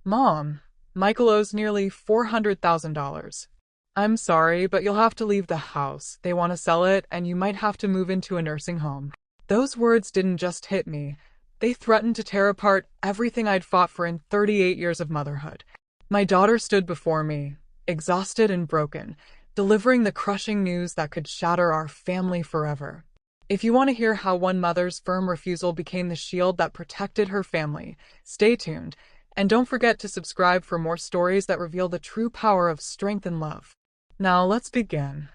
Mom, Michael owes nearly $400,000. I'm sorry, but you'll have to leave the house. They want to sell it, and you might have to move into a nursing home. Those words didn't just hit me. They threatened to tear apart everything I'd fought for in 38 years of motherhood. My daughter stood before me, exhausted and broken, delivering the crushing news that could shatter our family forever. If you want to hear how one mother's firm refusal became the shield that protected her family, stay tuned, and don't forget to subscribe for more stories that reveal the true power of strength and love. Now let's begin.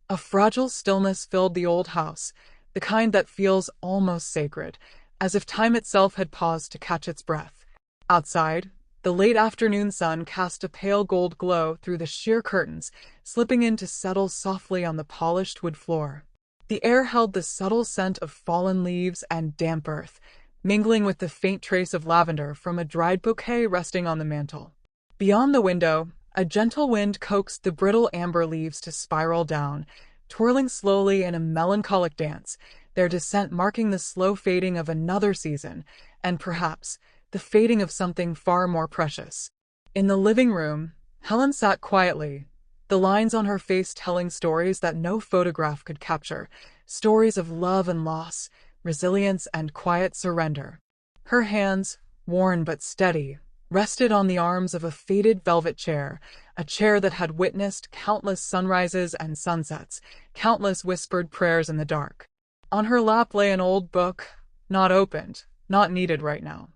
A fragile stillness filled the old house, the kind that feels almost sacred, as if time itself had paused to catch its breath. Outside, the late afternoon sun cast a pale gold glow through the sheer curtains, slipping in to settle softly on the polished wood floor. The air held the subtle scent of fallen leaves and damp earth, mingling with the faint trace of lavender from a dried bouquet resting on the mantel. Beyond the window, a gentle wind coaxed the brittle amber leaves to spiral down, twirling slowly in a melancholic dance, their descent marking the slow fading of another season, and perhaps the fading of something far more precious. In the living room, Helen sat quietly, the lines on her face telling stories that no photograph could capture, stories of love and loss, resilience and quiet surrender. Her hands, worn but steady, rested on the arms of a faded velvet chair, a chair that had witnessed countless sunrises and sunsets, countless whispered prayers in the dark. On her lap lay an old book, not opened, not needed right now.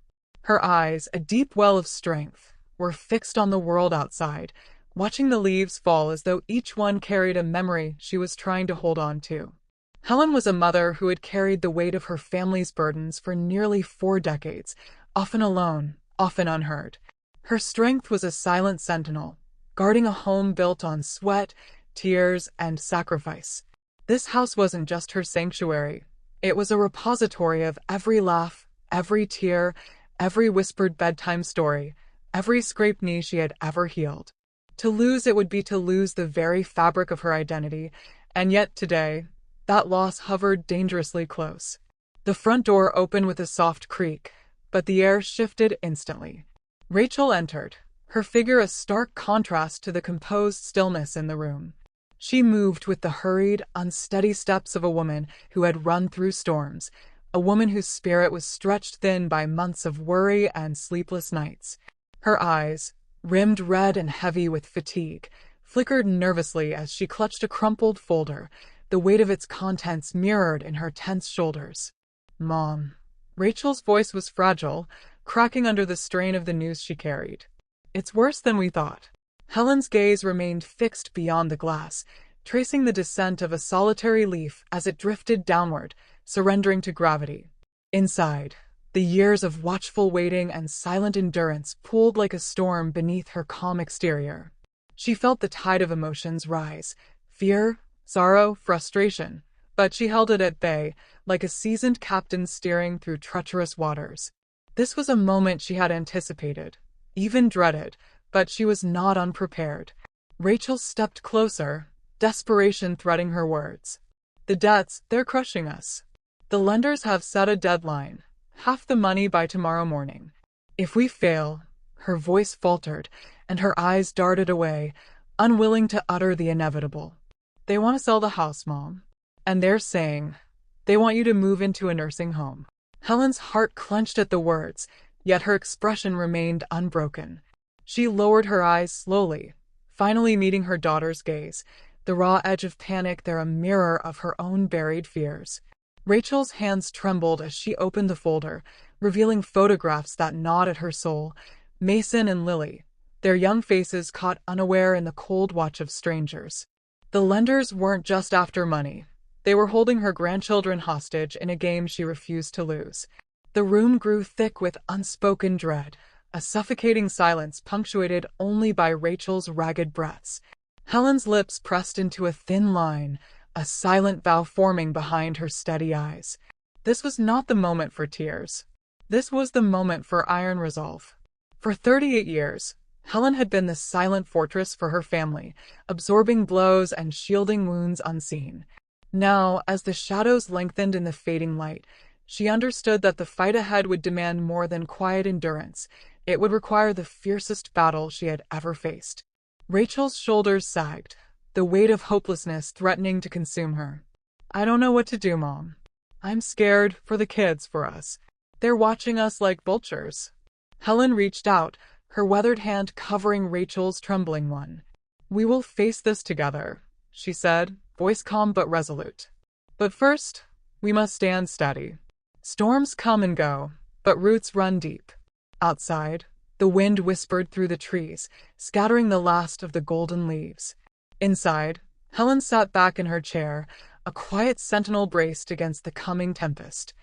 Her eyes, a deep well of strength, were fixed on the world outside, watching the leaves fall as though each one carried a memory she was trying to hold on to. Helen was a mother who had carried the weight of her family's burdens for nearly 4 decades, often alone, often unheard. Her strength was a silent sentinel, guarding a home built on sweat, tears, and sacrifice. This house wasn't just her sanctuary. It was a repository of every laugh, every tear, every whispered bedtime story, every scraped knee she had ever healed. To lose it would be to lose the very fabric of her identity, and yet today, that loss hovered dangerously close. The front door opened with a soft creak, but the air shifted instantly. Rachel entered, her figure a stark contrast to the composed stillness in the room. She moved with the hurried, unsteady steps of a woman who had run through storms, a woman whose spirit was stretched thin by months of worry and sleepless nights. Her eyes, rimmed red and heavy with fatigue, flickered nervously as she clutched a crumpled folder, the weight of its contents mirrored in her tense shoulders. "Mom." Rachel's voice was fragile, cracking under the strain of the news she carried. "It's worse than we thought." Helen's gaze remained fixed beyond the glass, tracing the descent of a solitary leaf as it drifted downward, surrendering to gravity. Inside, the years of watchful waiting and silent endurance pooled like a storm beneath her calm exterior. She felt the tide of emotions rise, fear, sorrow, frustration, but she held it at bay, like a seasoned captain steering through treacherous waters. This was a moment she had anticipated, even dreaded, but she was not unprepared. Rachel stepped closer, desperation threading her words. "The debts, they're crushing us. The lenders have set a deadline. Half the money by tomorrow morning. If we fail," her voice faltered, and her eyes darted away, unwilling to utter the inevitable. "They want to sell the house, Mom. And they're saying they want you to move into a nursing home." Helen's heart clenched at the words, yet her expression remained unbroken. She lowered her eyes slowly, finally meeting her daughter's gaze, the raw edge of panic there a mirror of her own buried fears. Rachel's hands trembled as she opened the folder, revealing photographs that gnawed at her soul. Mason and Lily, their young faces caught unaware in the cold watch of strangers. The lenders weren't just after money. They were holding her grandchildren hostage in a game she refused to lose. The room grew thick with unspoken dread, a suffocating silence punctuated only by Rachel's ragged breaths. Helen's lips pressed into a thin line, a silent vow forming behind her steady eyes. This was not the moment for tears. This was the moment for iron resolve. For 38 years, Helen had been the silent fortress for her family, absorbing blows and shielding wounds unseen. Now, as the shadows lengthened in the fading light, she understood that the fight ahead would demand more than quiet endurance. It would require the fiercest battle she had ever faced. Rachel's shoulders sagged, the weight of hopelessness threatening to consume her. I don't know what to do, Mom. I'm scared for the kids, for us. They're watching us like vultures. Helen reached out, her weathered hand covering Rachel's trembling one. We will face this together, she said, voice calm but resolute. But first, we must stand steady. Storms come and go, but roots run deep. Outside, the wind whispered through the trees, scattering the last of the golden leaves. Inside, Helen sat back in her chair, a quiet sentinel braced against the coming tempest.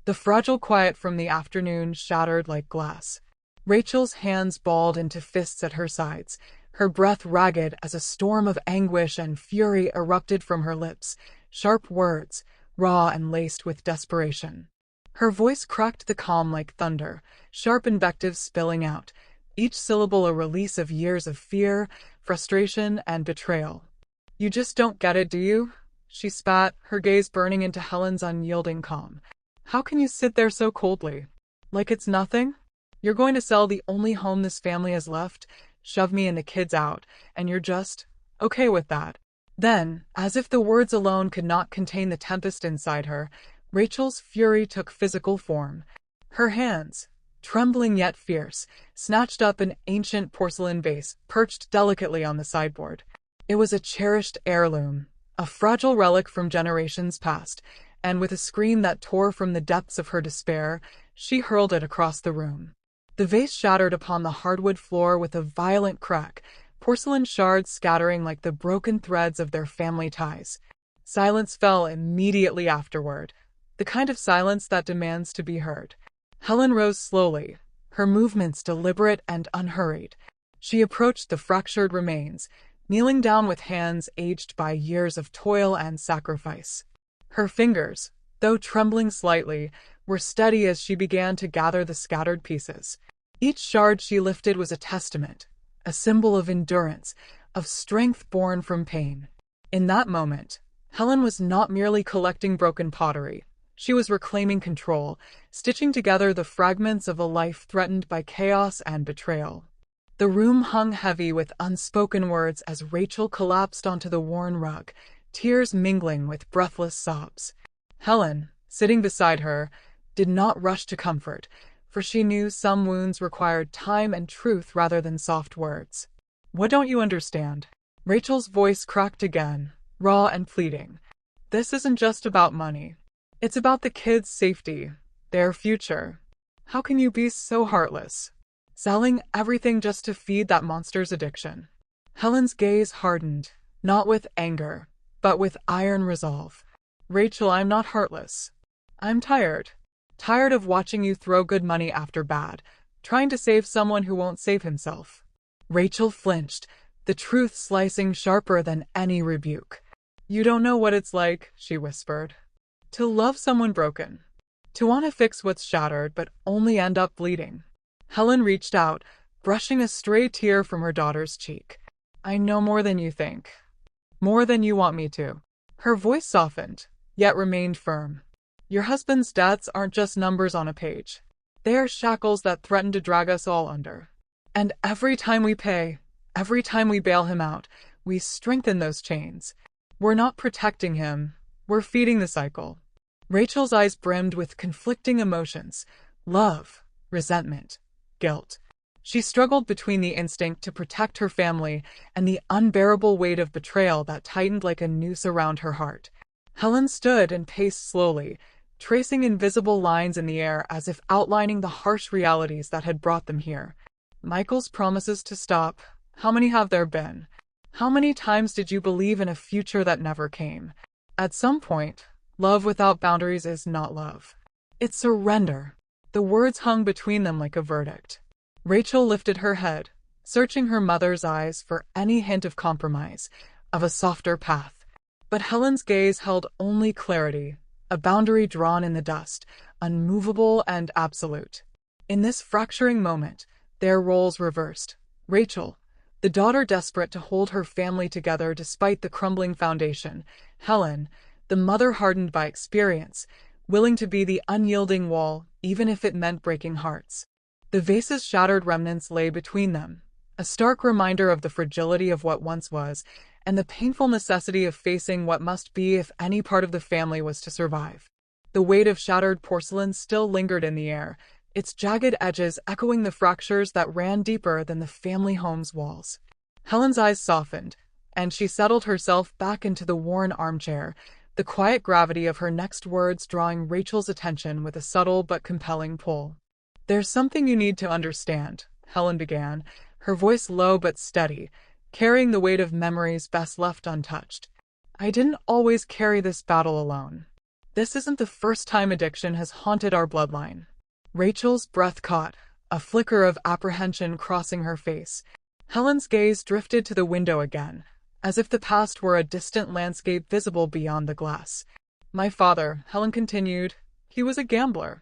The fragile quiet from the afternoon shattered like glass. Rachel's hands balled into fists at her sides, her breath ragged as a storm of anguish and fury erupted from her lips, sharp words, raw and laced with desperation. Her voice cracked the calm like thunder, sharp invectives spilling out, each syllable a release of years of fear, frustration, and betrayal. You just don't get it, do you? She spat, her gaze burning into Helen's unyielding calm. How can you sit there so coldly? Like it's nothing? You're going to sell the only home this family has left, shove me and the kids out, and you're just okay with that. Then, as if the words alone could not contain the tempest inside her, Rachel's fury took physical form. Her hands, trembling yet fierce, snatched up an ancient porcelain vase perched delicately on the sideboard. It was a cherished heirloom, a fragile relic from generations past, and with a scream that tore from the depths of her despair, she hurled it across the room. The vase shattered upon the hardwood floor with a violent crack, porcelain shards scattering like the broken threads of their family ties. Silence fell immediately afterward, the kind of silence that demands to be heard. Helen rose slowly, her movements deliberate and unhurried. She approached the fractured remains, kneeling down with hands aged by years of toil and sacrifice. Her fingers, though trembling slightly, were steady as she began to gather the scattered pieces. Each shard she lifted was a testament, a symbol of endurance, of strength born from pain. In that moment, Helen was not merely collecting broken pottery. She was reclaiming control, stitching together the fragments of a life threatened by chaos and betrayal. The room hung heavy with unspoken words as Rachel collapsed onto the worn rug, tears mingling with breathless sobs. Helen, sitting beside her, did not rush to comfort, for she knew some wounds required time and truth rather than soft words. What don't you understand? Rachel's voice cracked again, raw and pleading. This isn't just about money. It's about the kids' safety, their future. How can you be so heartless? Selling everything just to feed that monster's addiction. Helen's gaze hardened, not with anger, but with iron resolve. Rachel, I'm not heartless. I'm tired. Tired of watching you throw good money after bad, trying to save someone who won't save himself. Rachel flinched, the truth slicing sharper than any rebuke. You don't know what it's like, she whispered. To love someone broken. To want to fix what's shattered but only end up bleeding. Helen reached out, brushing a stray tear from her daughter's cheek. I know more than you think. More than you want me to. Her voice softened, yet remained firm. Your husband's debts aren't just numbers on a page. They are shackles that threaten to drag us all under. And every time we pay, every time we bail him out, we strengthen those chains. We're not protecting him, we're feeding the cycle. Rachel's eyes brimmed with conflicting emotions, love, resentment, guilt. She struggled between the instinct to protect her family and the unbearable weight of betrayal that tightened like a noose around her heart. Helen stood and paced slowly, tracing invisible lines in the air as if outlining the harsh realities that had brought them here. Michael's promises to stop, how many have there been? How many times did you believe in a future that never came? At some point, love without boundaries is not love. It's surrender. The words hung between them like a verdict. Rachel lifted her head, searching her mother's eyes for any hint of compromise, of a softer path. But Helen's gaze held only clarity, a boundary drawn in the dust, unmovable and absolute. In this fracturing moment, their roles reversed. Rachel, the daughter desperate to hold her family together despite the crumbling foundation. Helen, the mother hardened by experience, willing to be the unyielding wall, even if it meant breaking hearts. The vase's shattered remnants lay between them, a stark reminder of the fragility of what once was, and the painful necessity of facing what must be if any part of the family was to survive. The weight of shattered porcelain still lingered in the air, its jagged edges echoing the fractures that ran deeper than the family home's walls. Helen's eyes softened, and she settled herself back into the worn armchair, the quiet gravity of her next words drawing Rachel's attention with a subtle but compelling pull. "There's something you need to understand," Helen began, her voice low but steady, carrying the weight of memories best left untouched. "I didn't always carry this battle alone. This isn't the first time addiction has haunted our bloodline." Rachel's breath caught, a flicker of apprehension crossing her face. Helen's gaze drifted to the window again, as if the past were a distant landscape visible beyond the glass. "My father," Helen continued, "he was a gambler.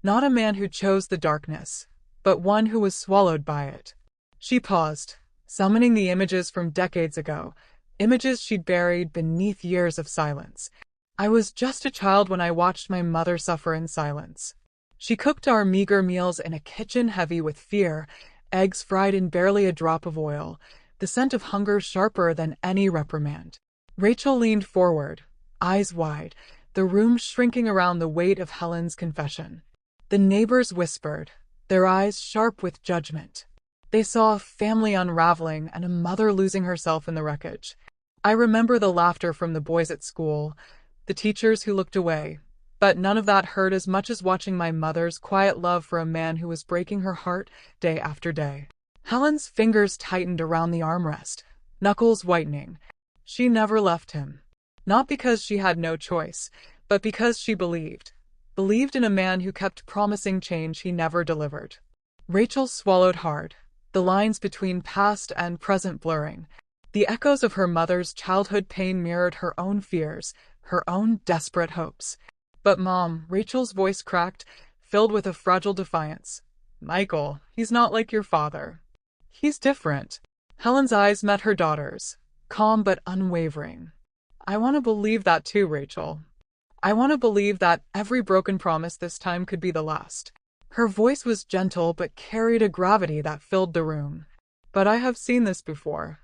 Not a man who chose the darkness, but one who was swallowed by it." She paused, summoning the images from decades ago, images she'd buried beneath years of silence. "I was just a child when I watched my mother suffer in silence. She cooked our meager meals in a kitchen heavy with fear, eggs fried in barely a drop of oil, the scent of hunger sharper than any reprimand." Rachel leaned forward, eyes wide, the room shrinking around the weight of Helen's confession. The neighbors whispered, their eyes sharp with judgment. They saw a family unraveling and a mother losing herself in the wreckage. "I remember the laughter from the boys at school, the teachers who looked away, but none of that hurt as much as watching my mother's quiet love for a man who was breaking her heart day after day." Helen's fingers tightened around the armrest, knuckles whitening. She never left him. Not because she had no choice, but because she believed in a man who kept promising change he never delivered. Rachel swallowed hard, the lines between past and present blurring. The echoes of her mother's childhood pain mirrored her own fears, her own desperate hopes. "But Mom," Rachel's voice cracked, filled with a fragile defiance. "Michael, he's not like your father. He's different." Helen's eyes met her daughter's, calm but unwavering. "I want to believe that too, Rachel. I want to believe that every broken promise this time could be the last." Her voice was gentle but carried a gravity that filled the room. "But I have seen this before.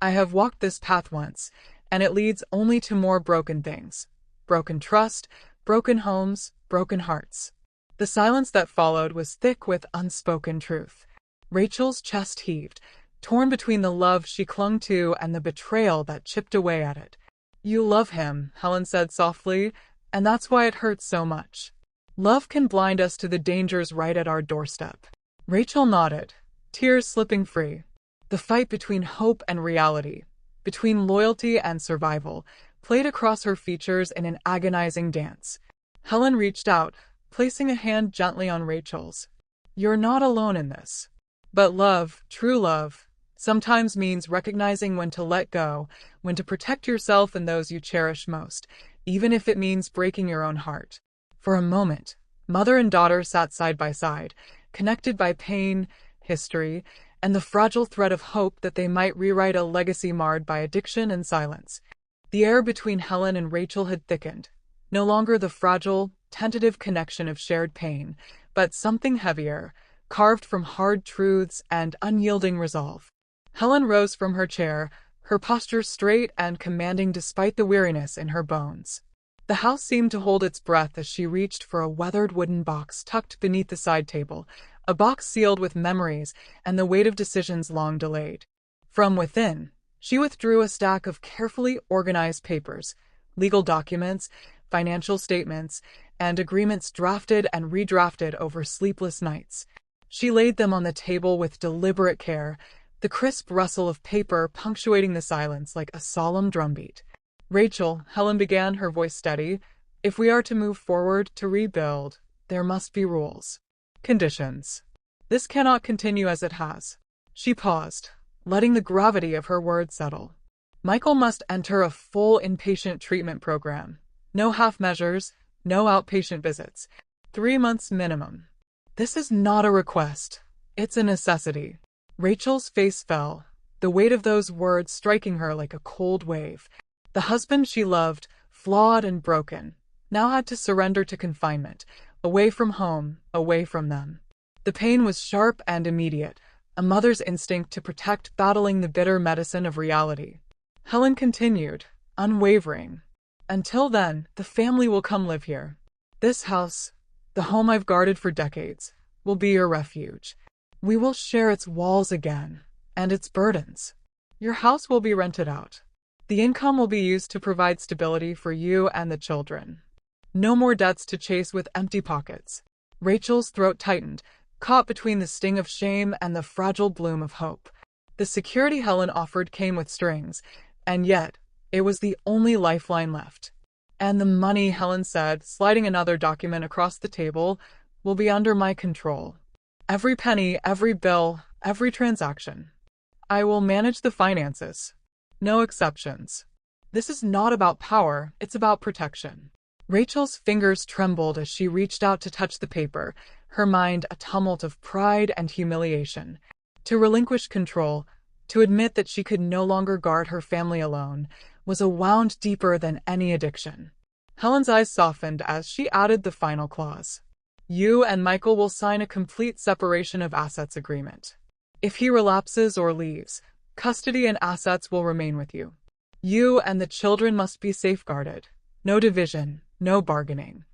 I have walked this path once, and it leads only to more broken things. Broken trust, broken homes, broken hearts." The silence that followed was thick with unspoken truth. Rachel's chest heaved, torn between the love she clung to and the betrayal that chipped away at it. "You love him," Helen said softly, "and that's why it hurts so much. Love can blind us to the dangers right at our doorstep." Rachel nodded, tears slipping free. The fight between hope and reality, between loyalty and survival, played across her features in an agonizing dance. Helen reached out, placing a hand gently on Rachel's. "You're not alone in this. But love, true love, sometimes means recognizing when to let go, when to protect yourself and those you cherish most, even if it means breaking your own heart." For a moment, mother and daughter sat side by side, connected by pain, history, and the fragile thread of hope that they might rewrite a legacy marred by addiction and silence. The air between Helen and Rachel had thickened, no longer the fragile, tentative connection of shared pain, but something heavier, carved from hard truths and unyielding resolve. Helen rose from her chair, her posture straight and commanding despite the weariness in her bones. The house seemed to hold its breath as she reached for a weathered wooden box tucked beneath the side table, a box sealed with memories and the weight of decisions long delayed. From within, she withdrew a stack of carefully organized papers, legal documents, financial statements, and agreements drafted and redrafted over sleepless nights. She laid them on the table with deliberate care, the crisp rustle of paper punctuating the silence like a solemn drumbeat. "Rachel," Helen began, her voice steady, "if we are to move forward, to rebuild, there must be rules. Conditions. This cannot continue as it has." She paused, letting the gravity of her words settle. "Michael must enter a full inpatient treatment program. No half measures, no outpatient visits. 3 months minimum. This is not a request. It's a necessity." Rachel's face fell, the weight of those words striking her like a cold wave. The husband she loved, flawed and broken, now had to surrender to confinement, away from home, away from them. The pain was sharp and immediate, a mother's instinct to protect battling the bitter medicine of reality. Helen continued, unwavering. Until then, the family will come live here. This house, the home I've guarded for decades, will be your refuge. We will share its walls again, and its burdens. Your house will be rented out. The income will be used to provide stability for you and the children. No more debts to chase with empty pockets. Rachel's throat tightened, caught between the sting of shame and the fragile bloom of hope. The security Helen offered came with strings, and yet it was the only lifeline left. And the money, Helen said, sliding another document across the table, will be under my control. Every penny, every bill, every transaction. I will manage the finances. No exceptions. This is not about power, it's about protection. Rachel's fingers trembled as she reached out to touch the paper, her mind a tumult of pride and humiliation. To relinquish control, to admit that she could no longer guard her family alone, was a wound deeper than any addiction. Helen's eyes softened as she added the final clause. You and Michael will sign a complete separation of assets agreement. If he relapses or leaves, custody and assets will remain with you. You and the children must be safeguarded. No division, no bargaining.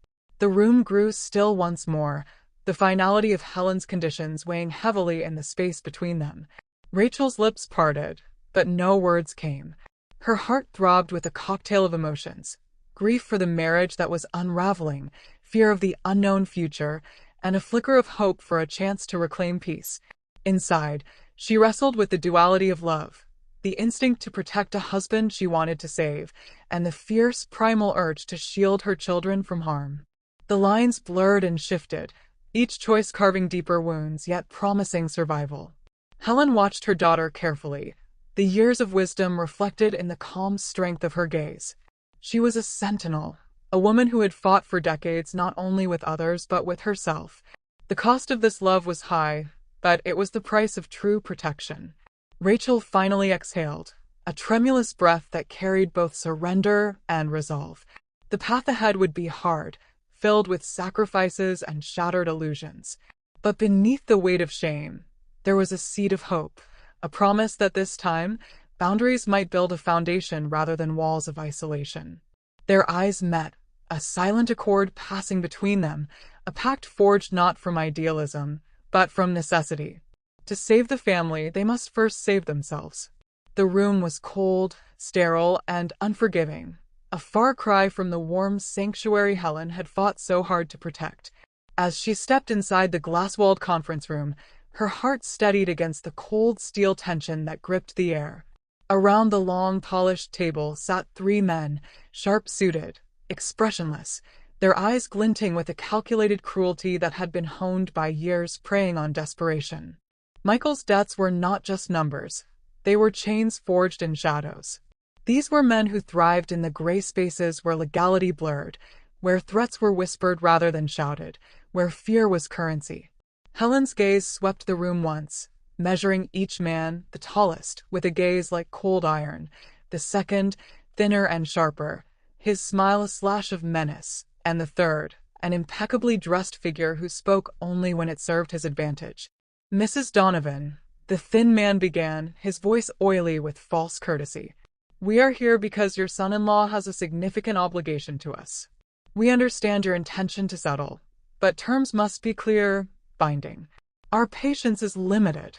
The room grew still once more, the finality of Helen's conditions weighing heavily in the space between them. Rachel's lips parted, but no words came. Her heart throbbed with a cocktail of emotions: grief for the marriage that was unraveling, fear of the unknown future, and a flicker of hope for a chance to reclaim peace. Inside, she wrestled with the duality of love, the instinct to protect a husband she wanted to save, and the fierce primal urge to shield her children from harm. The lines blurred and shifted, each choice carving deeper wounds yet promising survival. Helen watched her daughter carefully, the years of wisdom reflected in the calm strength of her gaze. She was a sentinel, a woman who had fought for decades not only with others but with herself. The cost of this love was high, but it was the price of true protection. Rachel finally exhaled, a tremulous breath that carried both surrender and resolve. The path ahead would be hard, filled with sacrifices and shattered illusions. But beneath the weight of shame, there was a seed of hope, a promise that this time, boundaries might build a foundation rather than walls of isolation. Their eyes met, a silent accord passing between them, a pact forged not from idealism, but from necessity. To save the family, they must first save themselves. The room was cold, sterile, and unforgiving, a far cry from the warm sanctuary Helen had fought so hard to protect. As she stepped inside the glass-walled conference room, her heart steadied against the cold steel tension that gripped the air. Around the long, polished table sat three men, sharp-suited, expressionless, their eyes glinting with a calculated cruelty that had been honed by years preying on desperation. Michael's deaths were not just numbers. They were chains forged in shadows. These were men who thrived in the gray spaces where legality blurred, where threats were whispered rather than shouted, where fear was currency. Helen's gaze swept the room once, measuring each man, the tallest, with a gaze like cold iron, the second, thinner and sharper, his smile a slash of menace, and the third, an impeccably dressed figure who spoke only when it served his advantage. Mrs. Donovan, the thin man began, his voice oily with false courtesy. We are here because your son-in-law has a significant obligation to us. We understand your intention to settle, but terms must be clear, binding. Our patience is limited.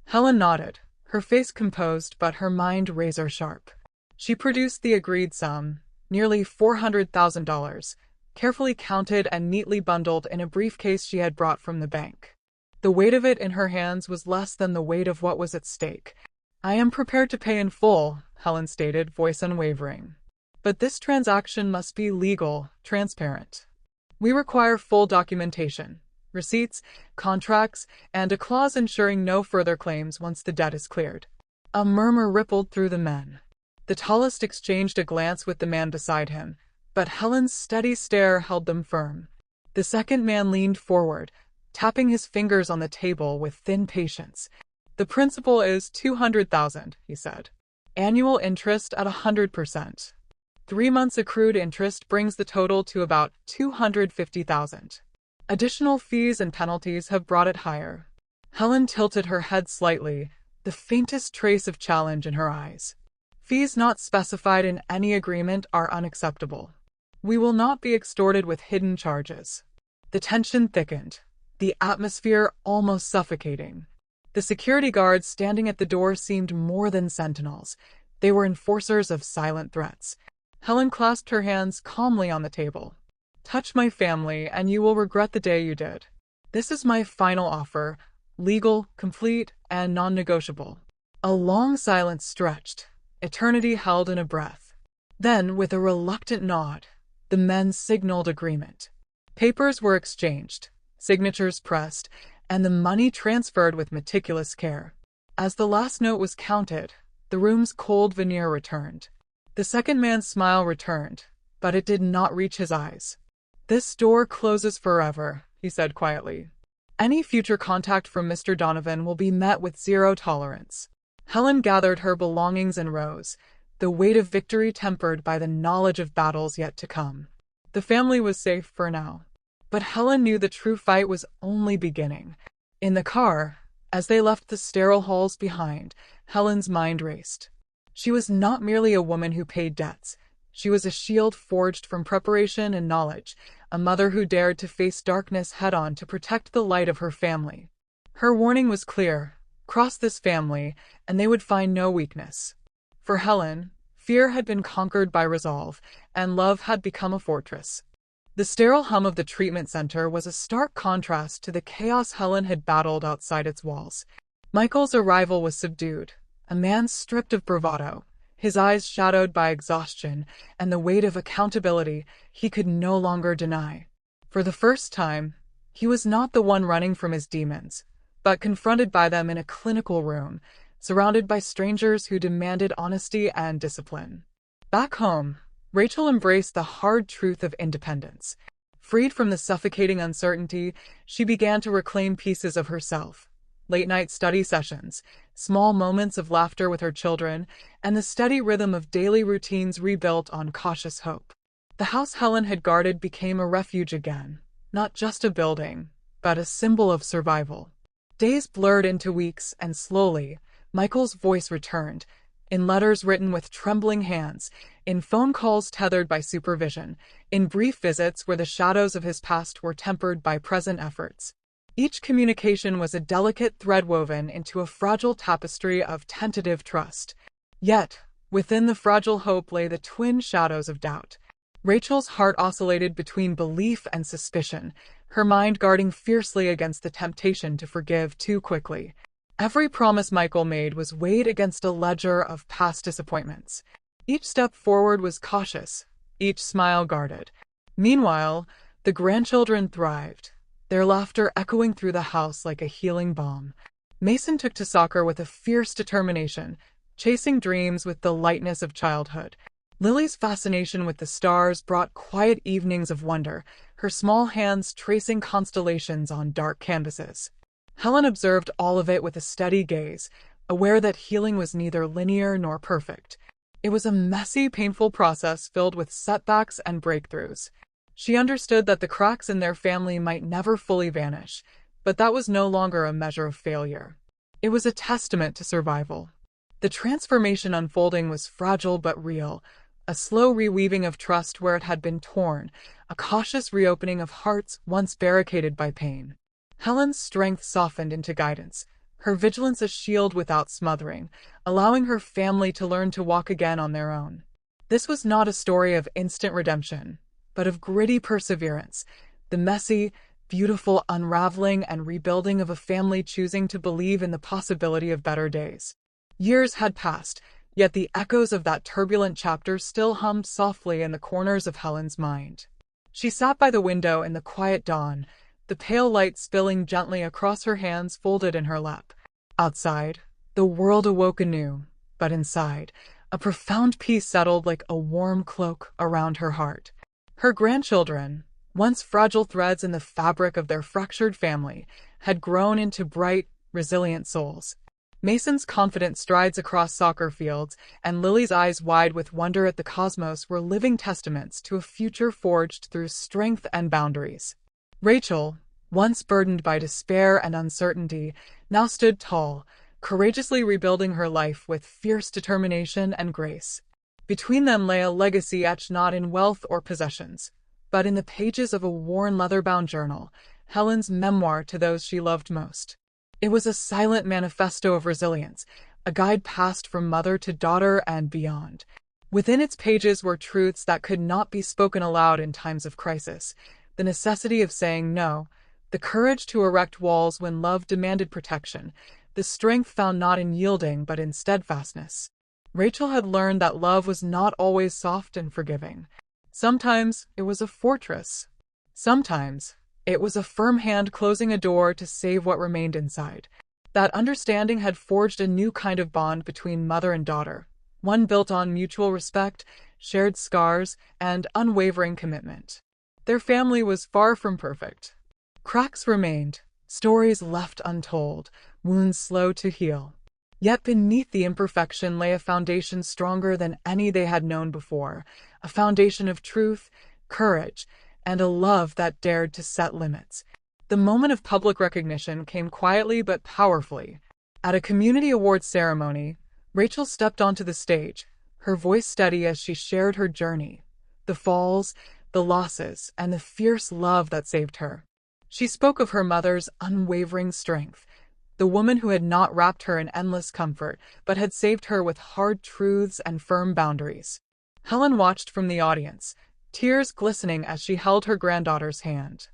Helen nodded, her face composed but her mind razor-sharp. She produced the agreed sum, nearly $400,000, carefully counted and neatly bundled in a briefcase she had brought from the bank. The weight of it in her hands was less than the weight of what was at stake. I am prepared to pay in full, Helen stated, voice unwavering. But this transaction must be legal, transparent. We require full documentation, receipts, contracts, and a clause ensuring no further claims once the debt is cleared. A murmur rippled through the men. The tallest exchanged a glance with the man beside him, but Helen's steady stare held them firm. The second man leaned forward, tapping his fingers on the table with thin patience. The principal is $200,000, he said. Annual interest at 100%. 3 months accrued interest brings the total to about $250,000. Additional fees and penalties have brought it higher. Helen tilted her head slightly, the faintest trace of challenge in her eyes. Fees not specified in any agreement are unacceptable. We will not be extorted with hidden charges. The tension thickened, the atmosphere almost suffocating. The security guards standing at the door seemed more than sentinels. They were enforcers of silent threats. Helen clasped her hands calmly on the table. Touch my family, and you will regret the day you did. This is my final offer, legal, complete, and non-negotiable. A long silence stretched, eternity held in a breath. Then, with a reluctant nod, the men signaled agreement. Papers were exchanged, signatures pressed, and the money transferred with meticulous care. As the last note was counted, the room's cold veneer returned. The second man's smile returned, but it did not reach his eyes. "This door closes forever," he said quietly. "Any future contact from Mr. Donovan will be met with zero tolerance." Helen gathered her belongings and rose, the weight of victory tempered by the knowledge of battles yet to come. The family was safe for now. But Helen knew the true fight was only beginning. In the car, as they left the sterile halls behind, Helen's mind raced. She was not merely a woman who paid debts. She was a shield forged from preparation and knowledge, a mother who dared to face darkness head-on to protect the light of her family. Her warning was clear: cross this family, and they would find no weakness. For Helen, fear had been conquered by resolve, and love had become a fortress. The sterile hum of the treatment center was a stark contrast to the chaos Helen had battled outside its walls. Michael's arrival was subdued, a man stripped of bravado, his eyes shadowed by exhaustion and the weight of accountability he could no longer deny. For the first time, he was not the one running from his demons, but confronted by them in a clinical room, surrounded by strangers who demanded honesty and discipline. Back home, Rachel embraced the hard truth of independence. Freed from the suffocating uncertainty, she began to reclaim pieces of herself. Late-night study sessions, small moments of laughter with her children, and the steady rhythm of daily routines rebuilt on cautious hope. The house Helen had guarded became a refuge again, not just a building, but a symbol of survival. Days blurred into weeks, and slowly, Michael's voice returned, in letters written with trembling hands, in phone calls tethered by supervision, in brief visits where the shadows of his past were tempered by present efforts. Each communication was a delicate thread woven into a fragile tapestry of tentative trust. Yet, within the fragile hope lay the twin shadows of doubt. Rachel's heart oscillated between belief and suspicion, her mind guarding fiercely against the temptation to forgive too quickly. Every promise Michael made was weighed against a ledger of past disappointments. Each step forward was cautious, each smile guarded. Meanwhile, the grandchildren thrived, their laughter echoing through the house like a healing balm. Mason took to soccer with a fierce determination, chasing dreams with the lightness of childhood. Lily's fascination with the stars brought quiet evenings of wonder, her small hands tracing constellations on dark canvases. Helen observed all of it with a steady gaze, aware that healing was neither linear nor perfect. It was a messy, painful process filled with setbacks and breakthroughs. She understood that the cracks in their family might never fully vanish, but that was no longer a measure of failure. It was a testament to survival. The transformation unfolding was fragile but real, a slow reweaving of trust where it had been torn, a cautious reopening of hearts once barricaded by pain. Helen's strength softened into guidance, her vigilance a shield without smothering, allowing her family to learn to walk again on their own. This was not a story of instant redemption, but of gritty perseverance, the messy, beautiful unraveling and rebuilding of a family choosing to believe in the possibility of better days. Years had passed, yet the echoes of that turbulent chapter still hummed softly in the corners of Helen's mind. She sat by the window in the quiet dawn, the pale light spilling gently across her hands folded in her lap. Outside, the world awoke anew, but inside, a profound peace settled like a warm cloak around her heart. Her grandchildren, once fragile threads in the fabric of their fractured family, had grown into bright, resilient souls. Mason's confident strides across soccer fields and Lily's eyes wide with wonder at the cosmos were living testaments to a future forged through strength and boundaries. Rachel, once burdened by despair and uncertainty, now stood tall, courageously rebuilding her life with fierce determination and grace. Between them lay a legacy etched not in wealth or possessions, but in the pages of a worn leather-bound journal, Helen's memoir to those she loved most. It was a silent manifesto of resilience, a guide passed from mother to daughter and beyond. Within its pages were truths that could not be spoken aloud in times of crisis: the necessity of saying no, the courage to erect walls when love demanded protection, the strength found not in yielding but in steadfastness. Rachel had learned that love was not always soft and forgiving. Sometimes it was a fortress. Sometimes it was a firm hand closing a door to save what remained inside. That understanding had forged a new kind of bond between mother and daughter, one built on mutual respect, shared scars, and unwavering commitment. Their family was far from perfect. Cracks remained, stories left untold, wounds slow to heal. Yet beneath the imperfection lay a foundation stronger than any they had known before, a foundation of truth, courage, and a love that dared to set limits. The moment of public recognition came quietly but powerfully. At a community awards ceremony, Rachel stepped onto the stage, her voice steady as she shared her journey, the falls, the losses, and the fierce love that saved her. She spoke of her mother's unwavering strength, the woman who had not wrapped her in endless comfort, but had saved her with hard truths and firm boundaries. Helen watched from the audience, tears glistening as she held her granddaughter's hand.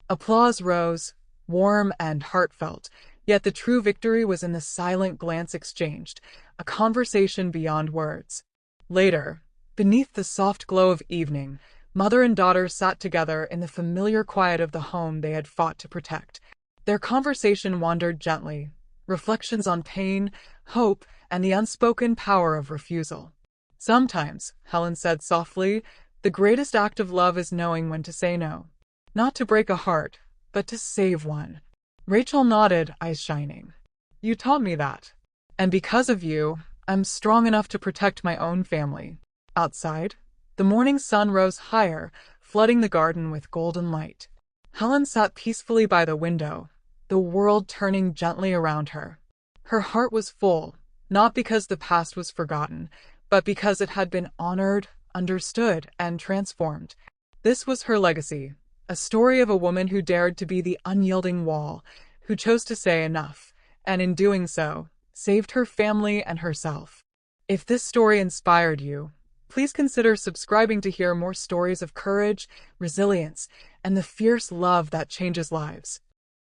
Applause rose, warm and heartfelt, yet the true victory was in the silent glance exchanged, a conversation beyond words. Later, beneath the soft glow of evening, mother and daughter sat together in the familiar quiet of the home they had fought to protect. Their conversation wandered gently, reflections on pain, hope, and the unspoken power of refusal. "Sometimes," Helen said softly, "the greatest act of love is knowing when to say no. Not to break a heart, but to save one." Rachel nodded, eyes shining. "You taught me that. And because of you, I'm strong enough to protect my own family." Outside, the morning sun rose higher, flooding the garden with golden light. Helen sat peacefully by the window, the world turning gently around her. Her heart was full, not because the past was forgotten, but because it had been honored, understood, and transformed. This was her legacy, a story of a woman who dared to be the unyielding wall, who chose to say enough, and in doing so, saved her family and herself. If this story inspired you, please consider subscribing to hear more stories of courage, resilience, and the fierce love that changes lives.